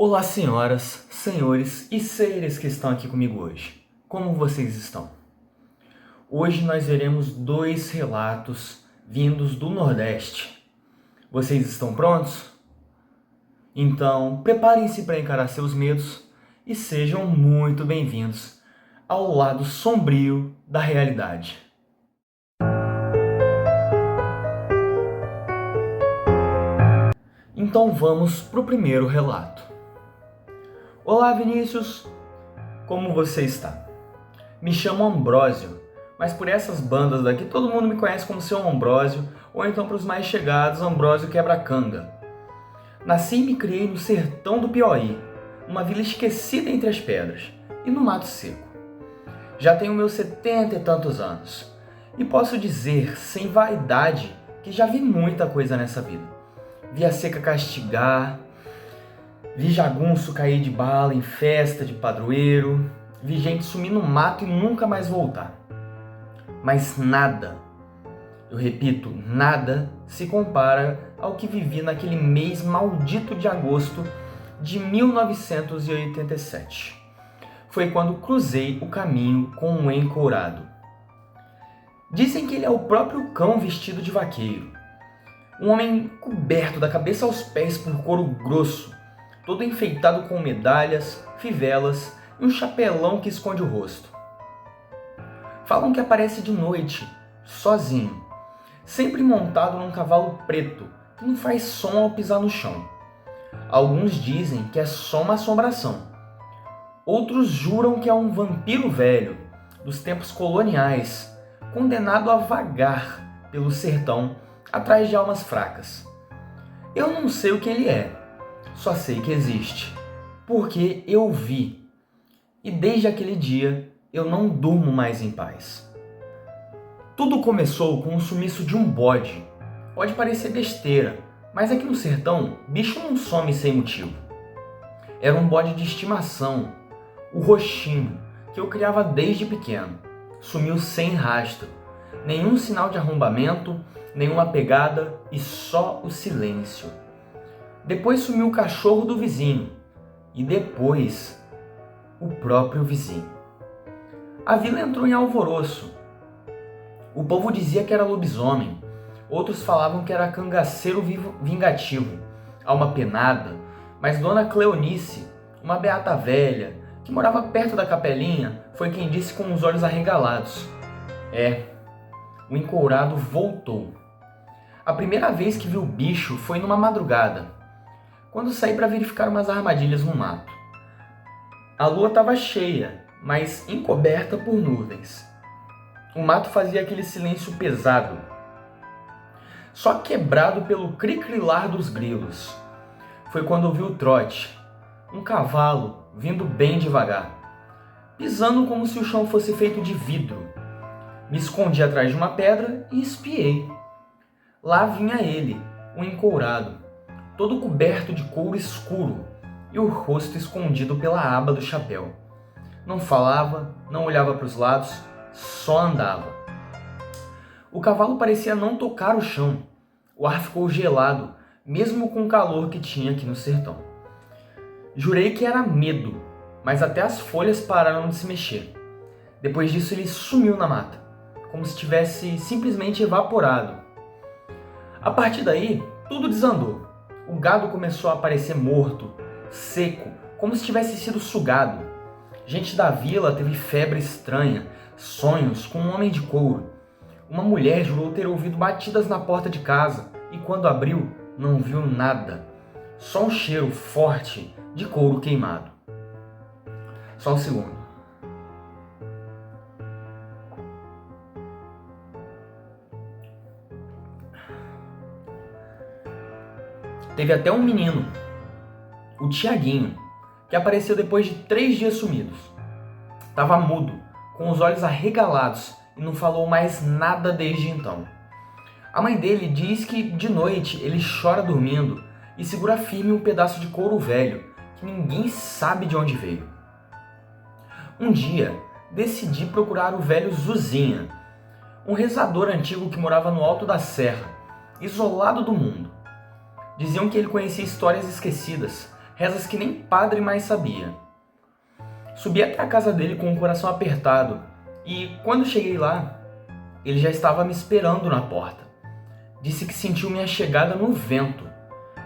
Olá, senhoras, senhores e seres que estão aqui comigo hoje. Como vocês estão? Hoje nós veremos dois relatos vindos do Nordeste. Vocês estão prontos? Então, preparem-se para encarar seus medos e sejam muito bem-vindos ao lado sombrio da realidade. Então vamos para o primeiro relato. Olá, Vinícius, como você está? Me chamo Ambrósio, mas por essas bandas daqui todo mundo me conhece como seu Ambrósio, ou então para os mais chegados, Ambrósio Quebra-Canga. Nasci e me criei no sertão do Piauí, uma vila esquecida entre as pedras e no mato seco. Já tenho meus 70 e tantos anos, e posso dizer, sem vaidade, que já vi muita coisa nessa vida. Vi a seca castigar, vi jagunço cair de bala em festa de padroeiro, vi gente sumir no mato e nunca mais voltar. Mas nada, eu repito, nada se compara ao que vivi naquele mês maldito de agosto de 1987. Foi quando cruzei o caminho com um encourado. Dizem que ele é o próprio cão vestido de vaqueiro. Um homem coberto da cabeça aos pés por couro grosso, todo enfeitado com medalhas, fivelas e um chapelão que esconde o rosto. Falam que aparece de noite, sozinho, sempre montado num cavalo preto, que não faz som ao pisar no chão. Alguns dizem que é só uma assombração. Outros juram que é um vampiro velho, dos tempos coloniais, condenado a vagar pelo sertão atrás de almas fracas. Eu não sei o que ele é, só sei que existe, porque eu vi. E desde aquele dia, eu não durmo mais em paz. Tudo começou com o sumiço de um bode. Pode parecer besteira, mas aqui no sertão, bicho não some sem motivo. Era um bode de estimação, o Roxinho, que eu criava desde pequeno. Sumiu sem rastro, nenhum sinal de arrombamento, nenhuma pegada e só o silêncio. Depois sumiu o cachorro do vizinho e depois o próprio vizinho. A vila entrou em alvoroço. O povo dizia que era lobisomem, outros falavam que era cangaceiro vingativo, alma penada, mas Dona Cleonice, uma beata velha, que morava perto da capelinha, foi quem disse com os olhos arregalados: o encourado voltou. A primeira vez que vi o bicho foi numa madrugada, quando saí para verificar umas armadilhas no mato. A lua estava cheia, mas encoberta por nuvens. O mato fazia aquele silêncio pesado, só quebrado pelo cricrilar dos grilos. Foi quando ouvi o trote, um cavalo vindo bem devagar, pisando como se o chão fosse feito de vidro. Me escondi atrás de uma pedra e espiei. Lá vinha ele, o encourado, todo coberto de couro escuro e o rosto escondido pela aba do chapéu. Não falava, não olhava para os lados, só andava. O cavalo parecia não tocar o chão. O ar ficou gelado, mesmo com o calor que tinha aqui no sertão. Jurei que era medo, mas até as folhas pararam de se mexer. Depois disso ele sumiu na mata, como se tivesse simplesmente evaporado. A partir daí, tudo desandou. O gado começou a aparecer morto, seco, como se tivesse sido sugado. Gente da vila teve febre estranha, sonhos com um homem de couro. Uma mulher jurou ter ouvido batidas na porta de casa e quando abriu, não viu nada. Só um cheiro forte de couro queimado. Só um segundo. Teve até um menino, o Tiaguinho, que apareceu depois de 3 dias sumidos. Tava mudo, com os olhos arregalados e não falou mais nada desde então. A mãe dele diz que de noite ele chora dormindo e segura firme um pedaço de couro velho que ninguém sabe de onde veio. Um dia, decidi procurar o velho Zuzinha, um rezador antigo que morava no alto da serra, isolado do mundo. Diziam que ele conhecia histórias esquecidas, rezas que nem padre mais sabia. Subi até a casa dele com o coração apertado e, quando cheguei lá, ele já estava me esperando na porta. Disse que sentiu minha chegada no vento.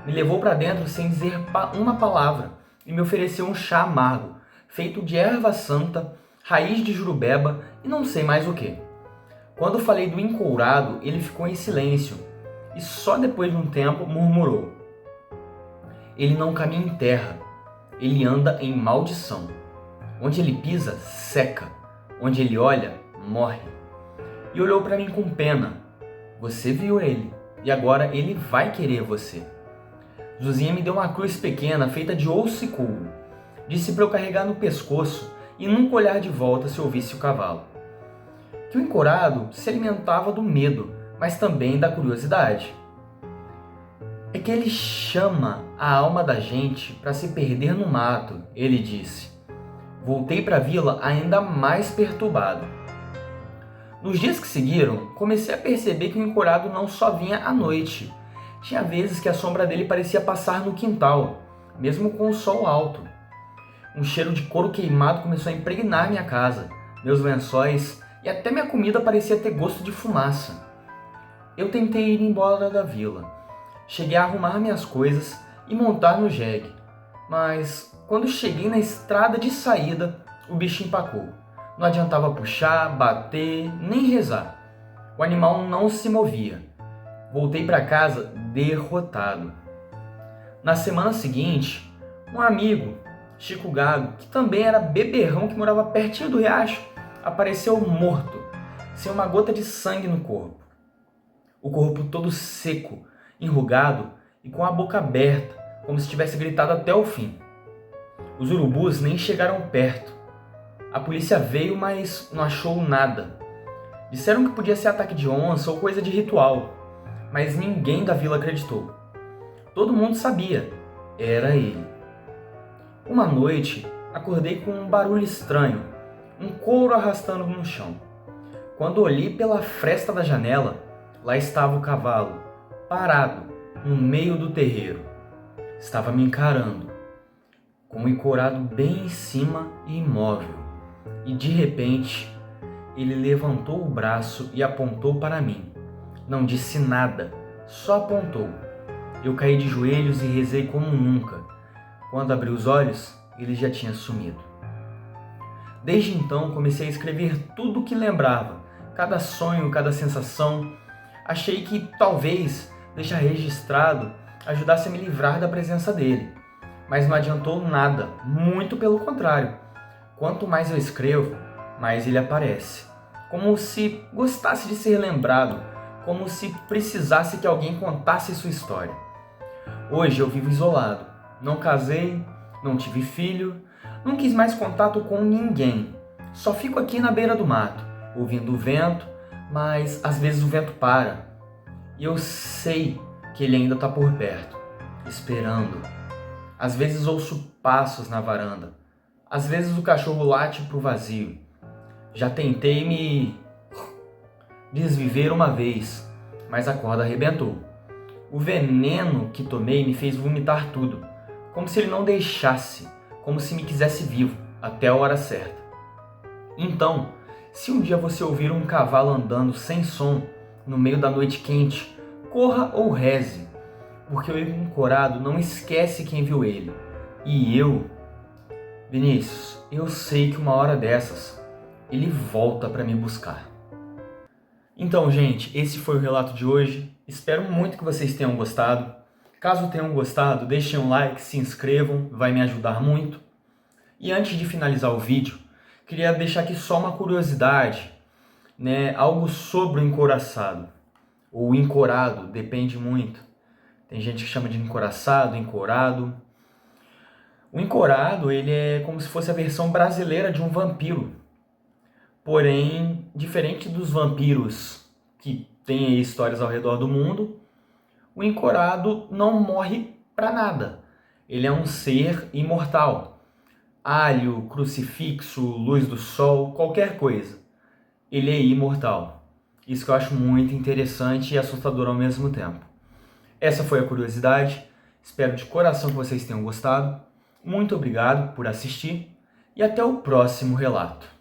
Me levou para dentro sem dizer uma palavra e me ofereceu um chá amargo, feito de erva santa, raiz de jurubeba e não sei mais o que. Quando falei do encourado, ele ficou em silêncio e só depois de um tempo murmurou: ele não caminha em terra, ele anda em maldição. Onde ele pisa, seca. Onde ele olha, morre. E olhou para mim com pena. Você viu ele, e agora ele vai querer você. Zuzinha me deu uma cruz pequena feita de osso e couro. Disse para eu carregar no pescoço e nunca olhar de volta se ouvisse o cavalo. Que o encorado se alimentava do medo, mas também da curiosidade. É que ele chama a alma da gente para se perder no mato, ele disse. Voltei para a vila ainda mais perturbado. Nos dias que seguiram, comecei a perceber que o encorado não só vinha à noite. Tinha vezes que a sombra dele parecia passar no quintal, mesmo com o sol alto. Um cheiro de couro queimado começou a impregnar minha casa, meus lençóis e até minha comida parecia ter gosto de fumaça. Eu tentei ir embora da vila. Cheguei a arrumar minhas coisas e montar no jegue, mas quando cheguei na estrada de saída, o bicho empacou. Não adiantava puxar, bater, nem rezar. O animal não se movia. Voltei para casa derrotado. Na semana seguinte, um amigo, Chico Gago, que também era beberrão que morava pertinho do riacho, apareceu morto, sem uma gota de sangue no corpo. O corpo todo seco, enrugado e com a boca aberta, como se tivesse gritado até o fim. Os urubus nem chegaram perto. A polícia veio, mas não achou nada. Disseram que podia ser ataque de onça ou coisa de ritual, mas ninguém da vila acreditou. Todo mundo sabia, era ele. Uma noite, acordei com um barulho estranho, um couro arrastando no chão. Quando olhei pela fresta da janela, lá estava o cavalo, parado, no meio do terreiro. Estava me encarando, com o encorado bem em cima e imóvel. E de repente, ele levantou o braço e apontou para mim. Não disse nada, só apontou. Eu caí de joelhos e rezei como nunca. Quando abri os olhos, ele já tinha sumido. Desde então, comecei a escrever tudo o que lembrava, cada sonho, cada sensação. Achei que talvez deixar registrado ajudasse a me livrar da presença dele. Mas não adiantou nada, muito pelo contrário. Quanto mais eu escrevo, mais ele aparece. Como se gostasse de ser lembrado, como se precisasse que alguém contasse sua história. Hoje eu vivo isolado. Não casei, não tive filho, não quis mais contato com ninguém. Só fico aqui na beira do mato, ouvindo o vento, mas às vezes o vento para. E eu sei que ele ainda está por perto, esperando. Às vezes ouço passos na varanda. Às vezes o cachorro late pro vazio. Já tentei me desviver uma vez, mas a corda arrebentou. O veneno que tomei me fez vomitar tudo, como se ele não deixasse, como se me quisesse vivo, até a hora certa. Então, se um dia você ouvir um cavalo andando sem som, no meio da noite quente, corra ou reze, porque o encorado não esquece quem viu ele. E eu, Vinícius, eu sei que uma hora dessas, ele volta para me buscar. Então, gente, esse foi o relato de hoje. Espero muito que vocês tenham gostado. Caso tenham gostado, deixem um like, se inscrevam, vai me ajudar muito. E antes de finalizar o vídeo, queria deixar aqui só uma curiosidade, né? Algo sobre o encouraçado, ou encorado, depende muito. Tem gente que chama de encoraçado, encorado. O encorado, ele é como se fosse a versão brasileira de um vampiro. Porém, diferente dos vampiros que têm aí histórias ao redor do mundo, o encorado não morre para nada. Ele é um ser imortal. Alho, crucifixo, luz do sol, qualquer coisa. Ele é imortal. Isso que eu acho muito interessante e assustador ao mesmo tempo. Essa foi a curiosidade. Espero de coração que vocês tenham gostado. Muito obrigado por assistir e até o próximo relato.